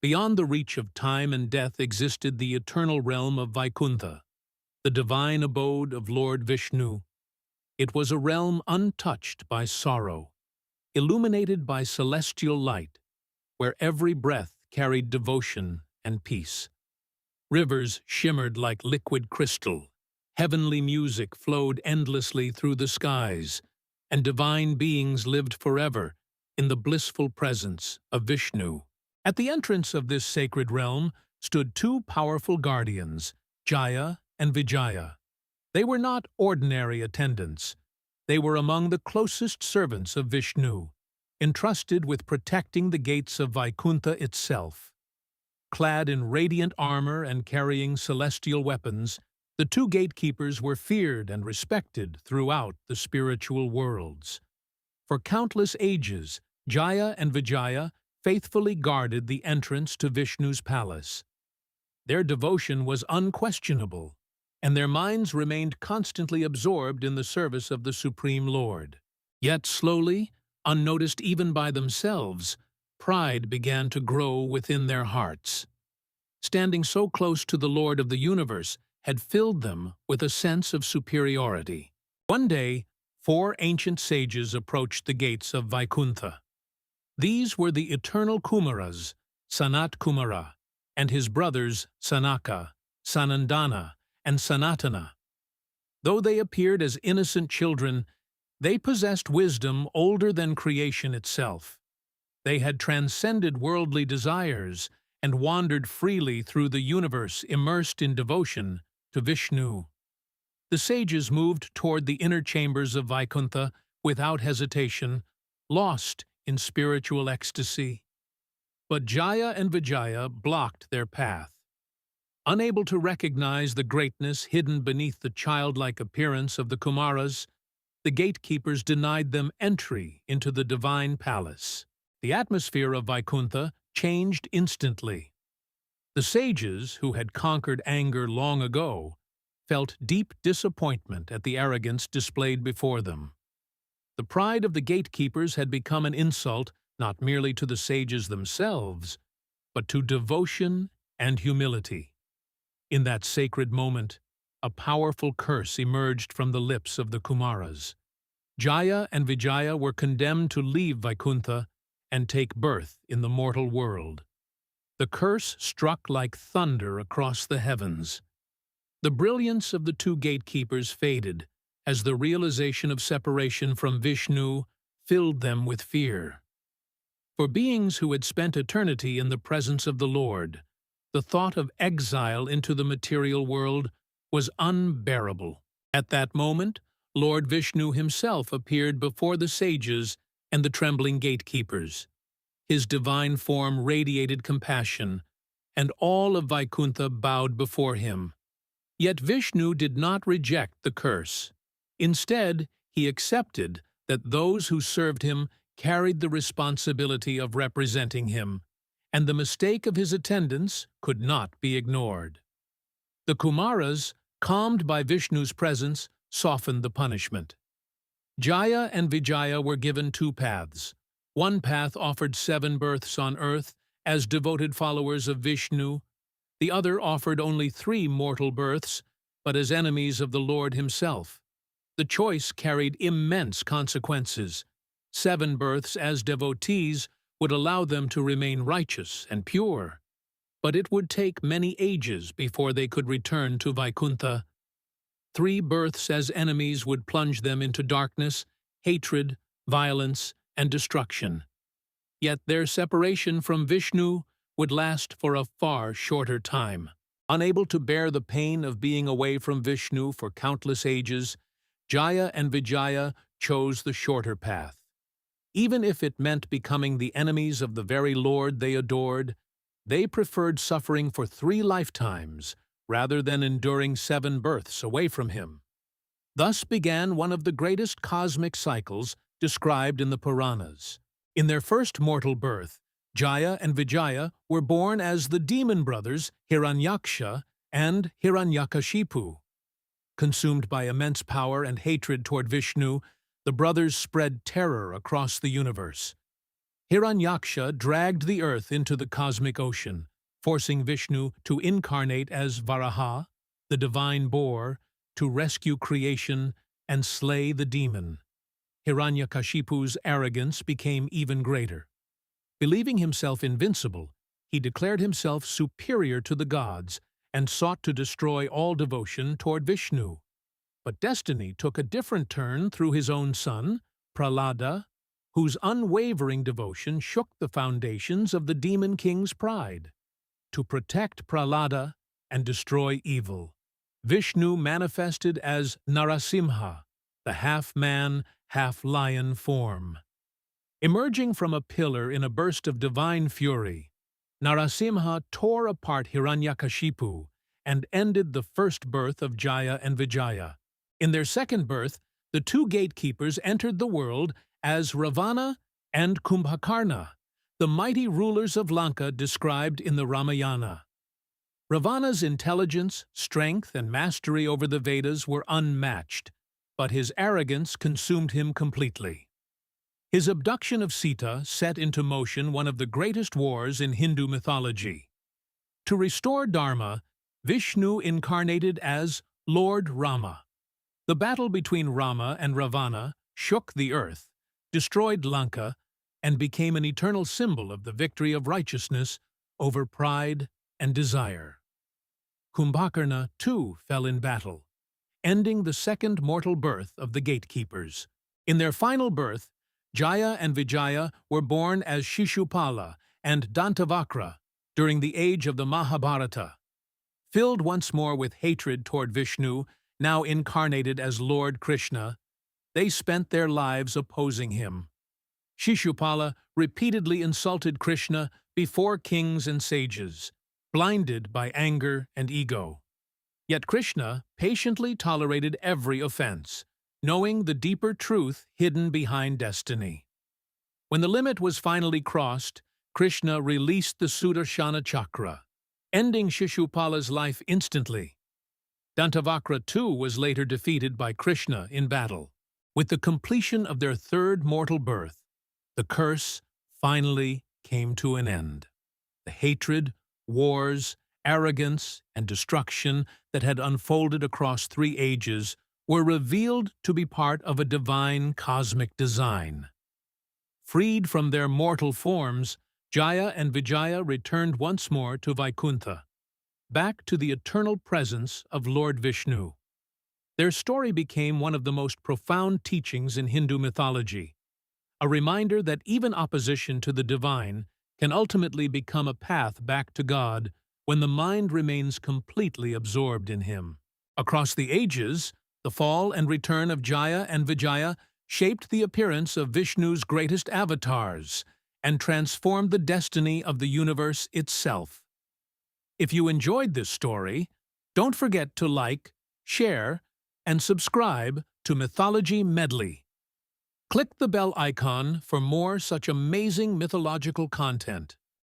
Beyond the reach of time and death existed the eternal realm of Vaikuntha, the divine abode of Lord Vishnu. It was a realm untouched by sorrow, illuminated by celestial light, where every breath carried devotion and peace. Rivers shimmered like liquid crystal, heavenly music flowed endlessly through the skies, and divine beings lived forever in the blissful presence of Vishnu. At the entrance of this sacred realm stood two powerful guardians, Jaya and Vijaya. They were not ordinary attendants. They were among the closest servants of Vishnu, entrusted with protecting the gates of Vaikuntha itself. Clad in radiant armor and carrying celestial weapons, the two gatekeepers were feared and respected throughout the spiritual worlds. For countless ages, Jaya and Vijaya faithfully guarded the entrance to Vishnu's palace. Their devotion was unquestionable, and their minds remained constantly absorbed in the service of the Supreme Lord. Yet slowly, unnoticed even by themselves, pride began to grow within their hearts. Standing so close to the Lord of the universe had filled them with a sense of superiority. One day, 4 ancient sages approached the gates of Vaikuntha. These were the eternal Kumaras, Sanat Kumara, and his brothers Sanaka, Sanandana, and Sanatana. Though they appeared as innocent children, they possessed wisdom older than creation itself. They had transcended worldly desires and wandered freely through the universe immersed in devotion to Vishnu. The sages moved toward the inner chambers of Vaikuntha without hesitation, lost in spiritual ecstasy. But Jaya and Vijaya blocked their path. Unable to recognize the greatness hidden beneath the childlike appearance of the Kumaras, the gatekeepers denied them entry into the divine palace. The atmosphere of Vaikuntha changed instantly. The sages, who had conquered anger long ago, felt deep disappointment at the arrogance displayed before them. The pride of the gatekeepers had become an insult not merely to the sages themselves, but to devotion and humility. In that sacred moment, a powerful curse emerged from the lips of the Kumaras. Jaya and Vijaya were condemned to leave Vaikuntha and take birth in the mortal world. The curse struck like thunder across the heavens. The brilliance of the two gatekeepers faded as the realization of separation from Vishnu filled them with fear. For beings who had spent eternity in the presence of the Lord, the thought of exile into the material world was unbearable. At that moment, Lord Vishnu himself appeared before the sages and the trembling gatekeepers. His divine form radiated compassion, and all of Vaikuntha bowed before him. Yet Vishnu did not reject the curse. Instead, he accepted that those who served him carried the responsibility of representing him, and the mistake of his attendance could not be ignored. The Kumaras, calmed by Vishnu's presence, softened the punishment. Jaya and Vijaya were given 2 paths. One path offered 7 births on earth as devoted followers of Vishnu. The other offered only 3 mortal births, but as enemies of the Lord himself. The choice carried immense consequences. 7 births as devotees would allow them to remain righteous and pure, but it would take many ages before they could return to Vaikuntha. 3 births as enemies would plunge them into darkness, hatred, violence, and destruction. Yet their separation from Vishnu would last for a far shorter time. Unable to bear the pain of being away from Vishnu for countless ages, Jaya and Vijaya chose the shorter path. Even if it meant becoming the enemies of the very Lord they adored, they preferred suffering for 3 lifetimes rather than enduring 7 births away from him. Thus began one of the greatest cosmic cycles described in the Puranas. In their first mortal birth, Jaya and Vijaya were born as the demon brothers Hiranyaksha and Hiranyakashipu. Consumed by immense power and hatred toward Vishnu, the brothers spread terror across the universe. Hiranyaksha dragged the earth into the cosmic ocean, forcing Vishnu to incarnate as Varaha, the divine boar, to rescue creation and slay the demon. Hiranyakashipu's arrogance became even greater. Believing himself invincible, he declared himself superior to the gods and sought to destroy all devotion toward Vishnu. But destiny took a different turn through his own son, Prahlada, whose unwavering devotion shook the foundations of the demon king's pride. To protect Prahlada and destroy evil, Vishnu manifested as Narasimha, the half-man, half-lion form. Emerging from a pillar in a burst of divine fury, Narasimha tore apart Hiranyakashipu and ended the first birth of Jaya and Vijaya. In their second birth, the two gatekeepers entered the world as Ravana and Kumbhakarna, the mighty rulers of Lanka described in the Ramayana. Ravana's intelligence, strength, and mastery over the Vedas were unmatched, but his arrogance consumed him completely. His abduction of Sita set into motion one of the greatest wars in Hindu mythology. To restore Dharma, Vishnu incarnated as Lord Rama. The battle between Rama and Ravana shook the earth, destroyed Lanka, and became an eternal symbol of the victory of righteousness over pride and desire. Kumbhakarna, too, fell in battle, ending the second mortal birth of the gatekeepers. In their final birth, Jaya and Vijaya were born as Shishupala and Dantavakra during the age of the Mahabharata. Filled once more with hatred toward Vishnu, now incarnated as Lord Krishna, they spent their lives opposing him. Shishupala repeatedly insulted Krishna before kings and sages, blinded by anger and ego. Yet Krishna patiently tolerated every offense, knowing the deeper truth hidden behind destiny. When the limit was finally crossed, Krishna released the Sudarshana chakra, ending Shishupala's life instantly. Dantavakra too was later defeated by Krishna in battle. With the completion of their third mortal birth, the curse finally came to an end. The hatred, wars, arrogance, and destruction that had unfolded across 3 ages were revealed to be part of a divine cosmic design. Freed from their mortal forms, Jaya and Vijaya returned once more to Vaikuntha, back to the eternal presence of Lord Vishnu. Their story became one of the most profound teachings in Hindu mythology, a reminder that even opposition to the divine can ultimately become a path back to God when the mind remains completely absorbed in Him. Across the ages, the fall and return of Jaya and Vijaya shaped the appearance of Vishnu's greatest avatars and transformed the destiny of the universe itself. If you enjoyed this story, don't forget to like, share, and subscribe to Mythology Medley. Click the bell icon for more such amazing mythological content.